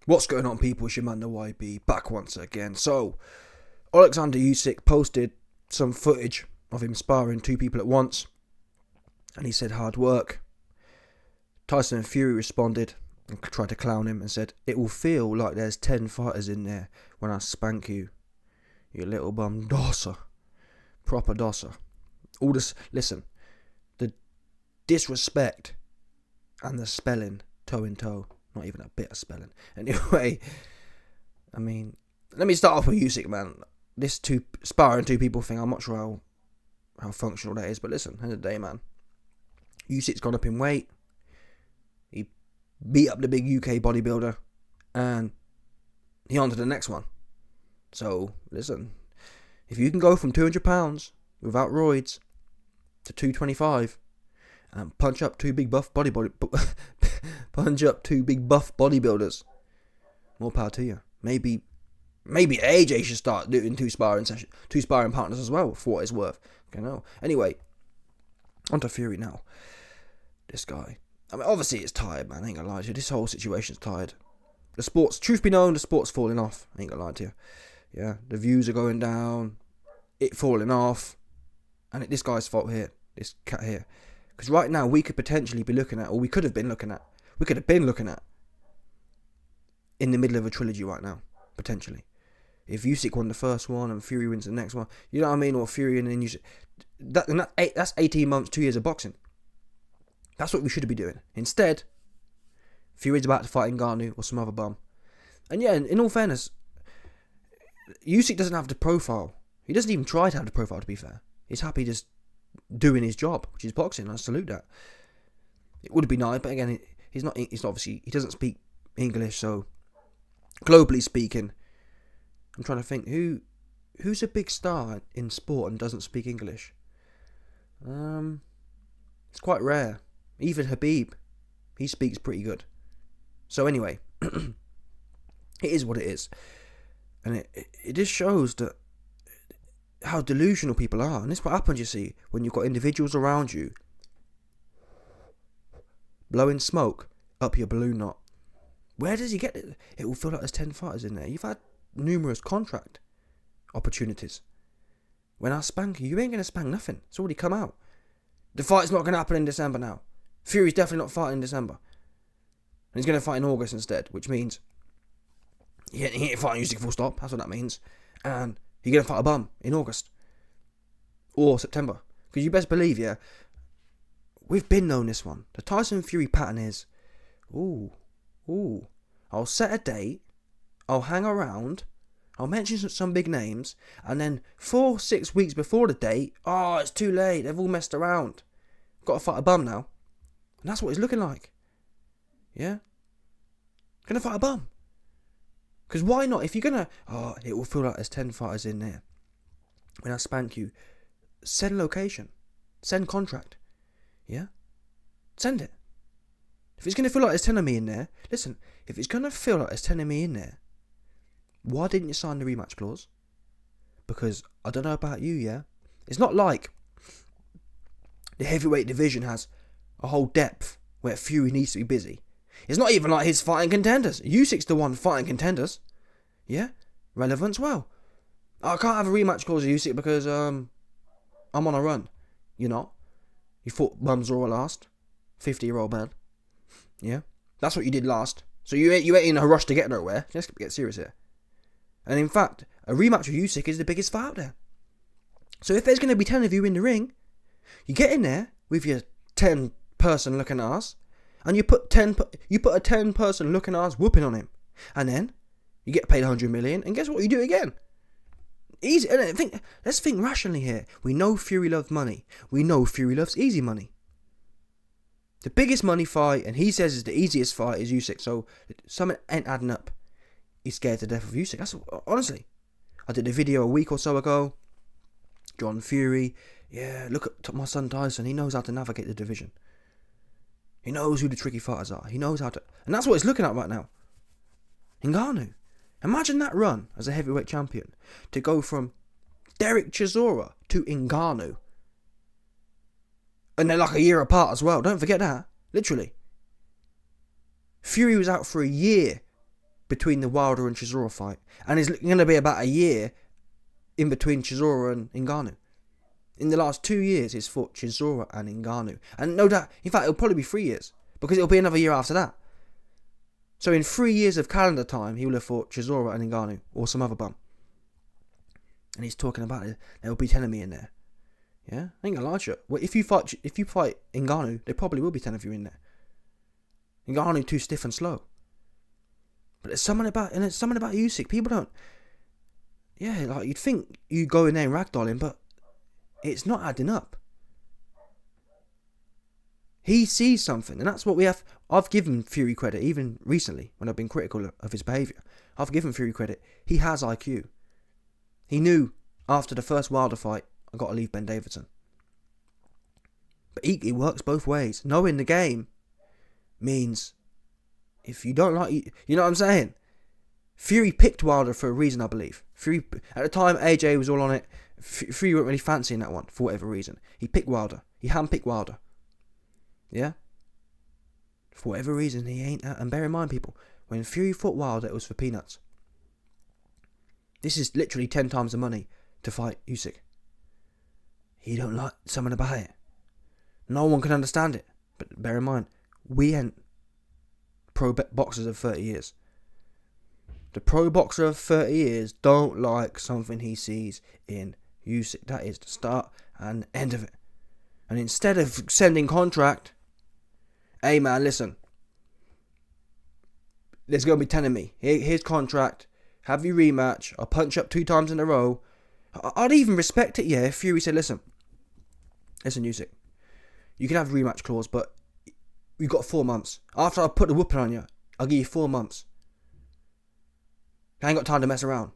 What's going on, people? It's your man, the YB, back once again. So, Oleksandr Usyk posted some footage of him sparring two people at once, and he said hard work. Tyson and Fury responded and tried to clown him and said, "It will feel like there's 10 fighters in there when I spank you, you little bum dosser." Proper dosser. All this, listen, the disrespect and the spelling toe in toe. Not even a bit of spelling. Anyway, I mean, let me start off with Usyk, man. This sparring two people thing, I'm not sure how functional that is, but listen, end of the day, man. Usyk's gone up in weight. He beat up the big UK bodybuilder, and he on to the next one. So, listen, if you can go from 200 pounds without roids to 225 and punch up two big buff bodybuilders, more power to you. Maybe AJ should start doing two sparring partners as well, for what it's worth. Okay, no. Anyway, onto Fury now. This guy. I mean, obviously it's tired, man. I ain't gonna lie to you. This whole situation's tired. The sport's, truth be known, the sport's falling off. I ain't gonna lie to you. Yeah, the views are going down. It falling off. And it's this guy's fault here. This cat here. Because right now we could potentially be looking at, or we could have been looking at, in the middle of a trilogy right now, potentially. If Usyk won the first one and Fury wins the next one, you know what I mean? Or Fury and then Usyk. That's 18 months, 2 years of boxing. That's what we should be doing. Instead, Fury's about to fight Ngannou or some other bum. And yeah, in all fairness, Usyk doesn't have the profile. He doesn't even try to have the profile, to be fair. He's happy just doing his job, which is boxing. I salute that. It would be nice, but again, he's obviously, he doesn't speak English, so globally speaking, I'm trying to think who's a big star in sport and doesn't speak English. It's quite rare. Even Habib, he speaks pretty good. So anyway, it is what it is, and it just shows that how delusional people are. And this is what happens, you see, when you've got individuals around you blowing smoke up your balloon knot. Where does he get it? It will feel like there's 10 fighters in there. You've had numerous contract opportunities. When I spank you, you ain't going to spank nothing. It's already come out. The fight's not going to happen in December now. Fury's definitely not fighting in December. And he's going to fight in August instead, which means he ain't fighting Usyk full stop. That's what that means. And you're going to fight a bum in August. Or September. Because you best believe, yeah, we've been known this one. The Tyson Fury pattern is, I'll set a date, I'll hang around, I'll mention some big names, and then 4-6 weeks before the date, it's too late, they've all messed around. Got to fight a bum now. And that's what it's looking like. Yeah? Gonna fight a bum. Because why not? If you're gonna, it will feel like there's 10 fighters in there. When I spank you, send location. Send contract. Yeah? Send it. If it's gonna feel like there's 10 of me in there, listen, if it's gonna feel like there's 10 of me in there, why didn't you sign the rematch clause? Because I don't know about you, yeah? It's not like the heavyweight division has a whole depth where Fury needs to be busy. It's not even like he's fighting contenders. Usyk's the one fighting contenders. Yeah? Relevance, well, I can't have a rematch clause with Usyk because I'm on a run. You're not. You fought Bums Raw last. 50-year-old man. Yeah? That's what you did last. So you ain't in a rush to get nowhere. Let's get serious here. And in fact, a rematch with Usyk is the biggest fight out there. So if there's going to be 10 of you in the ring, you get in there with your 10-person looking ass, and you put a 10-person looking ass whooping on him, and then you get paid 100 million, and guess what? You do it again. Easy. And let's think rationally here. We know Fury loves money. We know Fury loves easy money. The biggest money fight, and he says is the easiest fight, is Usyk. So something ain't adding up. He's scared to death of Usyk. That's honestly. I did a video a week or so ago. John Fury. Yeah, look at my son Tyson. He knows how to navigate the division. He knows who the tricky fighters are. He knows how to... And that's what he's looking at right now. Ngannou. Imagine that run as a heavyweight champion. To go from Derek Chisora to Ngannou. And they're like a year apart as well. Don't forget that. Literally. Fury was out for a year between the Wilder and Chisora fight. And it's going to be about a year in between Chisora and Ngannou. In the last 2 years, he's fought Chisora and Ngannou. And no doubt, in fact, it'll probably be 3 years. Because it'll be another year after that. So in 3 years of calendar time, he will have fought Chisora and Ngannou. Or some other bum. And he's talking about it. There will be 10 of me in there. Yeah? I ain't gonna lie to you. Well, if you fight Ngannou, there probably will be 10 of you in there. Ngannou too stiff and slow. But there's something about Usyk. People don't... Yeah, like you'd think you go in there and ragdoll him, but it's not adding up. He sees something, and that's what we have. I've given Fury credit, even recently, when I've been critical of his behaviour. I've given Fury credit. He has IQ. He knew after the first Wilder fight, I got to leave Ben Davidson. But it works both ways. Knowing the game means if you don't like... You know what I'm saying? Fury picked Wilder for a reason, I believe. Fury, at the time, AJ was all on it. Fury weren't really fancying that one, for whatever reason. He picked Wilder. He handpicked Wilder. Yeah? For whatever reason, he ain't... And bear in mind, people, when Fury fought Wilder, it was for peanuts. This is literally 10 times the money to fight Usyk. He don't like something about it. No one can understand it. But bear in mind, we ain't pro boxers of 30 years. The pro boxer of 30 years don't like something he sees in Usyk. That is the start and end of it. And instead of sending contract, hey man, listen, there's going to be 10 of me. Here's contract. Have you rematch. I'll punch up 2 times in a row. I'd even respect it, yeah, if Fury said, listen, Usyk, you can have a rematch clause, but you've got 4 months. After I put the whooping on you, I'll give you 4 months. I ain't got time to mess around.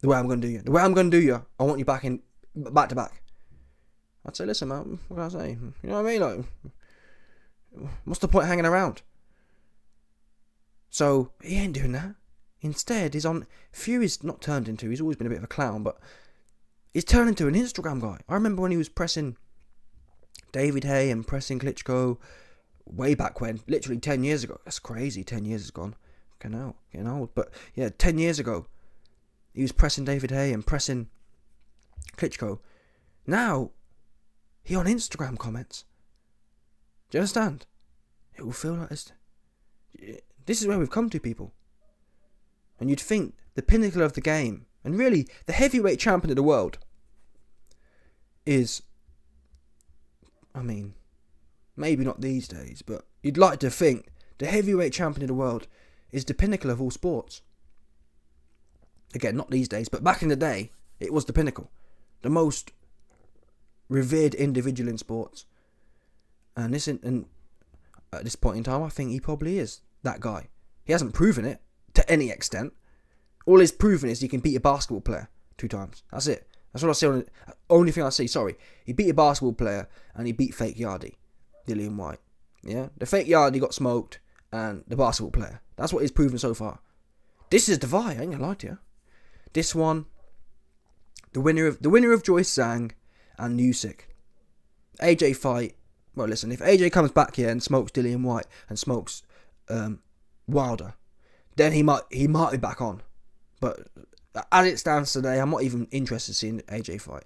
The way I'm going to do you. The way I'm going to do you, I want you back to back. I'd say, listen, man, what can I say? You know what I mean? Like, what's the point of hanging around? So, he ain't doing that. Instead, Fury's not turned into, he's always been a bit of a clown, but he's turned into an Instagram guy. I remember when he was pressing David Haye and pressing Klitschko way back when, literally 10 years ago. That's crazy, 10 years is gone. Getting old. But yeah, 10 years ago, he was pressing David Haye and pressing Klitschko. Now, he on Instagram comments. Do you understand? It will feel like this. This is where we've come to, people. And you'd think the pinnacle of the game, and really the heavyweight champion of the world, is, I mean, maybe not these days, but you'd like to think the heavyweight champion of the world is the pinnacle of all sports. Again, not these days, but back in the day, it was the pinnacle. The most revered individual in sports. And at this point in time, I think he probably is that guy. He hasn't proven it to any extent. All he's proven is he can beat a basketball player 2 times. That's it. That's what I see. Only thing I see. Sorry, he beat a basketball player and he beat fake Yardie, Dillian White. Yeah, the fake Yardie got smoked, and the basketball player. That's what he's proven so far. This is the fight. I ain't gonna lie to you. This one, the winner of Joyce Zhang and Usyk. AJ fight. Well, listen, if AJ comes back here and smokes Dillian White and smokes Wilder, then he might be back on. But as it stands today, I'm not even interested in seeing AJ fight.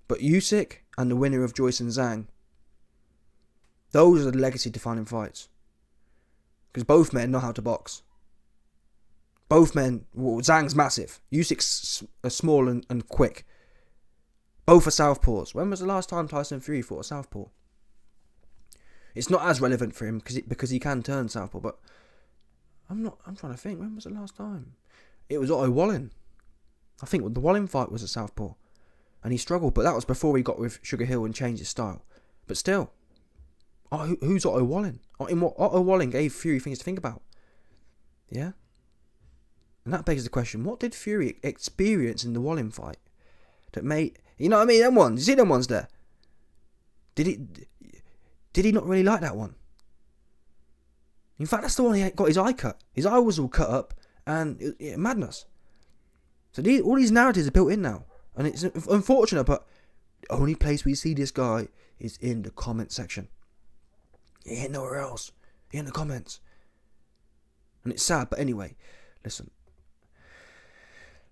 But Usyk and the winner of Joyce and Zhang, those are the legacy-defining fights. Because both men know how to box. Both men, well, Zhang's massive. Usyk's small and quick. Both are southpaws. When was the last time Tyson Fury fought a southpaw? It's not as relevant for him because he can turn southpaw, but I'm trying to think, when was the last time? It was Otto Wallin. I think the Wallin fight was a southpaw. And he struggled, but that was before he got with Sugar Hill and changed his style. But still, who's Otto Wallin? Otto Wallin gave Fury things to think about. Yeah? And that begs the question, what did Fury experience in the Wallin fight that made... You know what I mean? Them ones. You see them ones there? Did he not really like that one? In fact, that's the one he got his eye cut. His eye was all cut up, and madness. So all these narratives are built in now. And it's unfortunate, but the only place we see this guy is in the comment section. He ain't nowhere else. He in the comments. And it's sad, but anyway, Listen.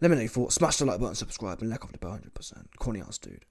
Let me know your thoughts. Smash the like button, subscribe, and like off the bell 100%. Corny ass dude.